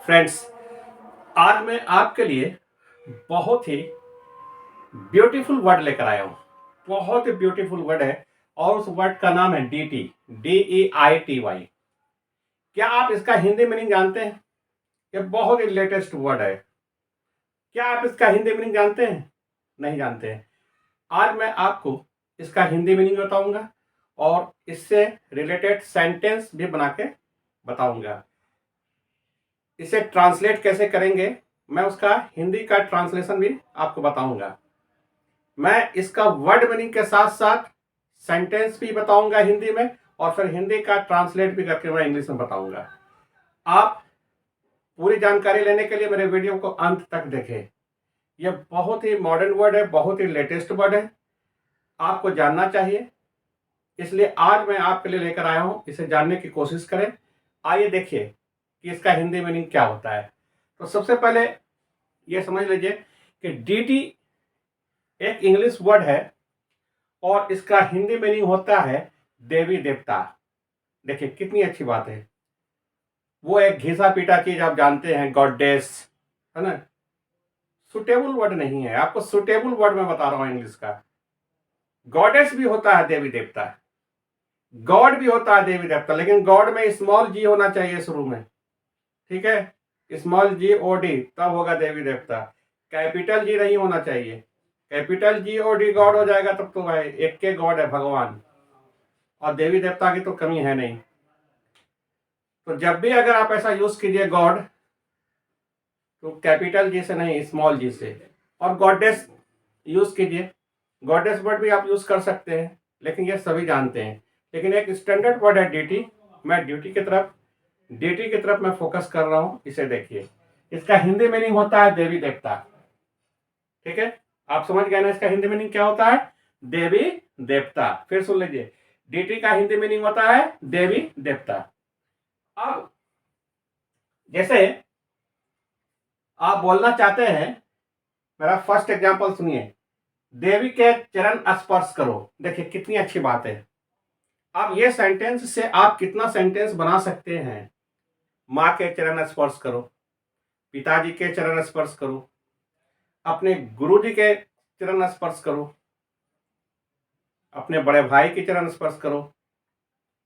Friends, आज मैं आपके लिए बहुत ही ब्यूटीफुल वर्ड लेकर आया हूँ। बहुत ही ब्यूटीफुल वर्ड है और उस वर्ड का नाम है DT, DEITY। क्या आप इसका हिंदी मीनिंग जानते हैं? ये बहुत ही लेटेस्ट वर्ड है। क्या आप इसका हिंदी मीनिंग जानते हैं? नहीं जानते हैं। आज मैं आपको इसका हिंदी मीनिंग बताऊंगा और इससे रिलेटेड सेंटेंस भी बना के बताऊंगा। इसे ट्रांसलेट कैसे करेंगे, मैं उसका हिंदी का ट्रांसलेशन भी आपको बताऊंगा। मैं इसका वर्ड मीनिंग के साथ साथ सेंटेंस भी बताऊंगा हिंदी में और फिर हिंदी का ट्रांसलेट भी करके मैं इंग्लिश में बताऊंगा। आप पूरी जानकारी लेने के लिए मेरे वीडियो को अंत तक देखें। यह बहुत ही मॉडर्न वर्ड है, बहुत ही लेटेस्ट वर्ड है, आपको जानना चाहिए। इसलिए आज मैं आपके लिए लेकर आया हूं, इसे जानने की कोशिश करें। आइए देखिए कि इसका हिंदी मीनिंग क्या होता है। तो सबसे पहले यह समझ लीजिए कि DT एक इंग्लिश वर्ड है और इसका हिंदी मीनिंग होता है देवी देवता। देखिए कितनी अच्छी बात है। वो एक घिसा पीटा चीज आप जानते हैं, गॉडेस, है ना। सुटेबल वर्ड नहीं है, आपको सुटेबल वर्ड में बता रहा हूं इंग्लिश का। गॉडेस भी होता है देवी देवता, गॉड भी होता है देवी देवता, लेकिन गॉड में स्मॉल जी होना चाहिए शुरू में, ठीक है। स्मॉल GOD तब होगा देवी देवता, कैपिटल जी नहीं होना चाहिए। कैपिटल GOD गॉड हो जाएगा तब तो भाई एक के गॉड है भगवान, और देवी देवता की तो कमी है नहीं। तो जब भी अगर आप ऐसा यूज कीजिए गॉड, तो कैपिटल जी से नहीं स्मॉल जी से। और गॉडेस यूज कीजिए, गॉडेस वर्ड भी आप यूज कर सकते हैं, लेकिन ये सभी जानते हैं। लेकिन एक स्टैंडर्ड वर्ड है DT। मैं DT की तरफ मैं फोकस कर रहा हूं। इसे देखिए, इसका हिंदी मीनिंग होता है देवी देवता, ठीक है। आप समझ गए ना इसका हिंदी मीनिंग क्या होता है? देवी देवता। फिर सुन लीजिए, DT का हिंदी मीनिंग होता है देवी देवता। अब जैसे आप बोलना चाहते हैं, मेरा फर्स्ट एग्जांपल सुनिए, देवी के चरण स्पर्श करो। देखिए कितनी अच्छी बात है। अब ये सेंटेंस से आप कितना सेंटेंस बना सकते हैं। माँ के चरण स्पर्श करो, पिताजी के चरण स्पर्श करो, अपने गुरु जी के चरण स्पर्श करो, अपने बड़े भाई के चरण स्पर्श करो,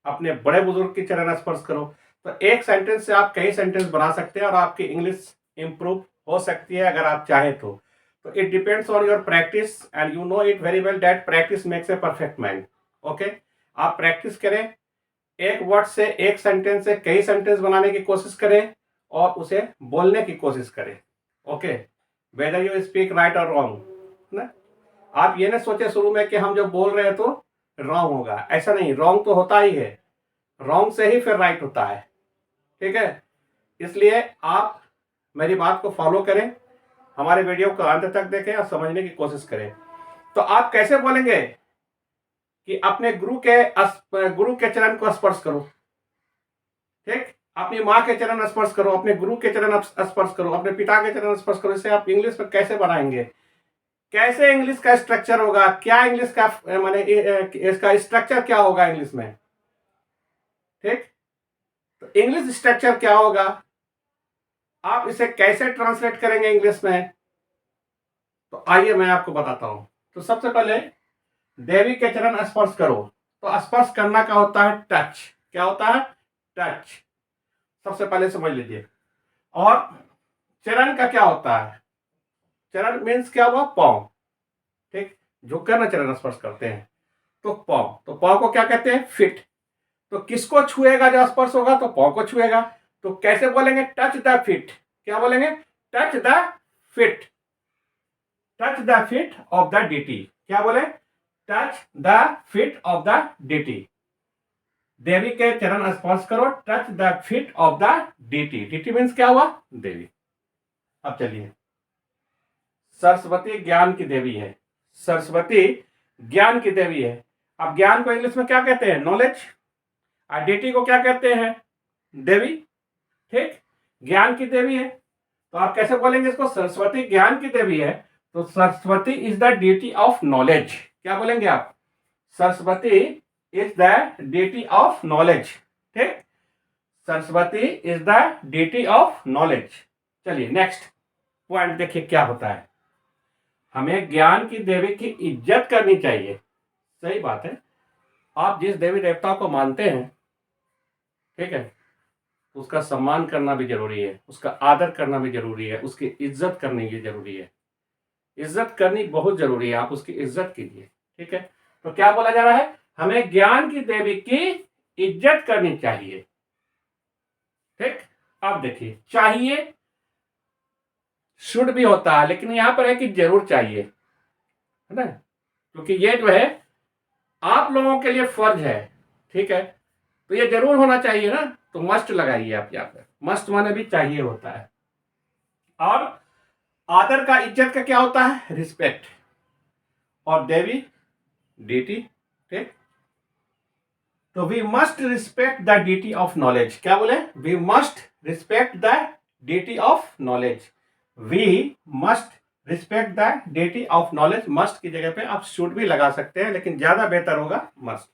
अपने बड़े बुजुर्ग के चरण स्पर्श करो। तो एक सेंटेंस से आप कई सेंटेंस बना सकते हैं और आपकी इंग्लिश इंप्रूव हो सकती है अगर आप चाहें तो it depends on your practice and you know it very well that practice makes a perfect man. Okay, आप प्रैक्टिस करें, एक वर्ड से एक सेंटेंस से कई सेंटेंस बनाने की कोशिश करें और उसे बोलने की कोशिश करें। Okay, whether you speak right और रॉन्ग ना। आप ये ना सोचे शुरू में कि हम जो बोल रहे हैं तो रॉन्ग होगा, ऐसा नहीं, रॉन्ग तो होता ही है, रॉन्ग से ही फिर राइट होता है, ठीक है। इसलिए आप मेरी बात को फॉलो करें, हमारे वीडियो को अंत तक देखें और समझने की कोशिश करें। तो आप कैसे बोलेंगे कि अपने गुरु के चरण को स्पर्श करो, ठीक। अपनी माँ के चरण स्पर्श करो, अपने गुरु के चरण स्पर्श करो, अपने पिता के चरण स्पर्श करो। इसे आप इंग्लिश में कैसे बनाएंगे? कैसे इंग्लिश का स्ट्रक्चर होगा? क्या इंग्लिश का माने इसका स्ट्रक्चर क्या होगा इंग्लिश में, ठीक। तो इंग्लिश स्ट्रक्चर क्या होगा, आप इसे कैसे ट्रांसलेट करेंगे इंग्लिश में? तो आइए मैं आपको बताता हूं। तो सबसे पहले देवी के चरण स्पर्श करो, तो स्पर्श करना क्या होता है? टच। क्या होता है? टच। सबसे पहले समझ लीजिए। और चरण का क्या होता है? चरण मीन्स क्या हुआ? पांव, ठीक। झुककर ना चरण स्पर्श करते हैं, तो पांव। तो पांव को क्या कहते हैं? फिट। तो किसको छुएगा जब स्पर्श होगा? तो पांव को छुएगा। तो कैसे बोलेंगे? Touch the fit. क्या बोलेंगे? Touch the fit. Touch the fit of the DT। क्या बोले? Touch the fit of the DT। देवी के चरण स्पर्श करो, touch the fit of the DT। DT means क्या हुआ? देवी। अब चलिए, सरस्वती ज्ञान की देवी है, सरस्वती ज्ञान की देवी है। अब ज्ञान को इंग्लिश में क्या कहते हैं? नॉलेज। और DT को क्या कहते हैं? देवी, ठीक। ज्ञान की देवी है, तो आप कैसे बोलेंगे इसको? सरस्वती ज्ञान की देवी है, तो Saraswati is the DT of knowledge. क्या बोलेंगे आप? Saraswati is the DT of knowledge, ठीक। Saraswati is the deity of knowledge. चलिए नेक्स्ट पॉइंट देखिए क्या होता है। हमें ज्ञान की देवी की इज्जत करनी चाहिए। सही बात है, आप जिस देवी देवता को मानते हैं, ठीक है, उसका सम्मान करना भी जरूरी है, उसका आदर करना भी जरूरी है, उसकी इज्जत करनी भी जरूरी है। इज्जत करनी बहुत जरूरी है, आप उसकी इज्जत कीजिए। ठीक है, तो क्या बोला जा रहा है, हमें ज्ञान की देवी की इज्जत करनी चाहिए। ठीक, अब देखिए, चाहिए शुड भी होता है, लेकिन यहां पर है कि जरूर चाहिए, है ना, क्योंकि ये जो है आप लोगों के लिए फर्ज है। ठीक है, तो ये जरूर होना चाहिए ना, तो मस्ट लगाइए आप यहाँ पर। मस्ट माने भी चाहिए होता है। और आदर का, इज्जत का क्या होता है, रिस्पेक्ट। और देवी डीटी, ठीक, तो we must respect the deity of knowledge. क्या बोले, we must respect the deity of knowledge. We must respect the deity of knowledge. Must की जगह पे आप शुड भी लगा सकते हैं, लेकिन ज्यादा बेहतर होगा मस्ट।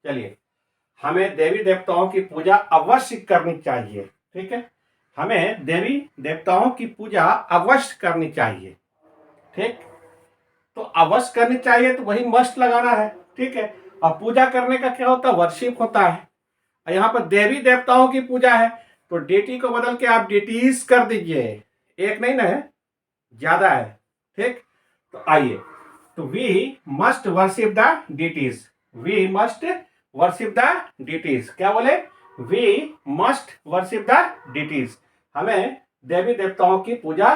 चलिए, हमें देवी देवताओं की पूजा अवश्य करनी चाहिए। ठीक है, हमें देवी देवताओं की पूजा अवश्य करनी चाहिए। ठीक, तो अवश्य करनी चाहिए, तो वही मस्ट लगाना है। ठीक है, और पूजा करने का क्या होता है, वर्शिप होता है। यहाँ पर देवी देवताओं की पूजा है, तो डेटी को बदल के आप डेटीज कर दीजिए। एक नहीं ना है, ज्यादा है। ठीक, तो आइए, तो we must worship the deities. We must worship the deities. क्या बोले, we must worship the deities. हमें देवी देवताओं की पूजा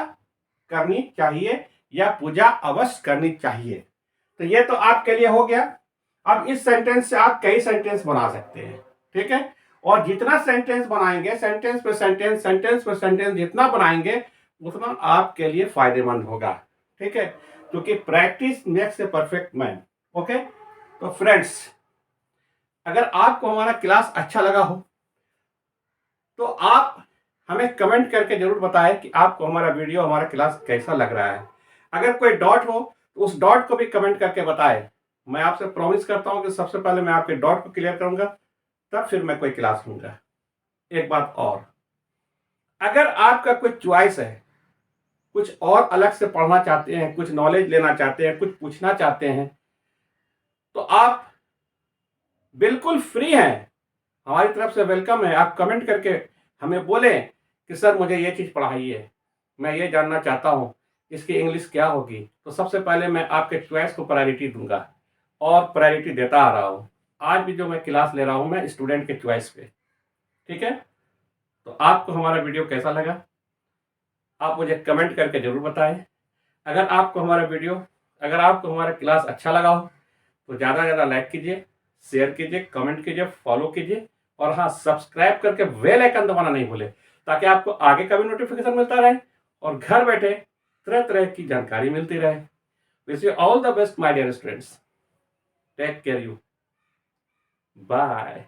करनी चाहिए, या पूजा अवश्य करनी चाहिए। तो ये तो आपके लिए हो गया। अब इस सेंटेंस से आप कई सेंटेंस बना सकते हैं। ठीक है, और जितना सेंटेंस बनाएंगे, सेंटेंस पे सेंटेंस, सेंटेंस पे सेंटेंस जितना बनाएंगे, उतना आपके लिए फायदेमंद होगा। ठीक है, क्योंकि practice makes a perfect man. Okay, तो फ्रेंड्स, अगर आपको हमारा क्लास अच्छा लगा हो, तो आप हमें कमेंट करके जरूर बताएं कि आपको हमारा वीडियो, हमारा क्लास कैसा लग रहा है। अगर कोई डॉट हो, तो उस डॉट को भी कमेंट करके बताएं। मैं आपसे प्रॉमिस करता हूं कि सबसे पहले मैं आपके डॉट को क्लियर करूंगा, तब फिर मैं कोई क्लास लूंगा। एक बात और, अगर आपका कोई चॉइस है, कुछ और अलग से पढ़ना चाहते हैं, कुछ नॉलेज लेना चाहते हैं, कुछ पूछना चाहते हैं, तो आप बिल्कुल फ्री हैं, हमारी तरफ से वेलकम है। आप कमेंट करके हमें बोलें कि सर मुझे ये चीज़ पढ़ाइए, मैं ये जानना चाहता हूँ, इसकी इंग्लिश क्या होगी। तो सबसे पहले मैं आपके चॉइस को प्रायोरिटी दूंगा, और प्रायोरिटी देता आ रहा हूँ। आज भी जो मैं क्लास ले रहा हूँ, मैं स्टूडेंट के चॉइस पे। ठीक है, तो आपको हमारा वीडियो कैसा लगा, आप मुझे कमेंट करके जरूर बताएं। अगर आपको हमारा क्लास अच्छा लगा हो, तो ज़्यादा से ज़्यादा लाइक कीजिए, शेयर कीजिए, कमेंट कीजिए, फॉलो कीजिए, और हाँ, सब्सक्राइब करके बेल आइकन दबाना नहीं भूलें, ताकि आपको आगे का भी नोटिफिकेशन मिलता रहे और घर बैठे तरह तरह की जानकारी मिलती रहे। Wish you all the best my dear students. Take care you, bye.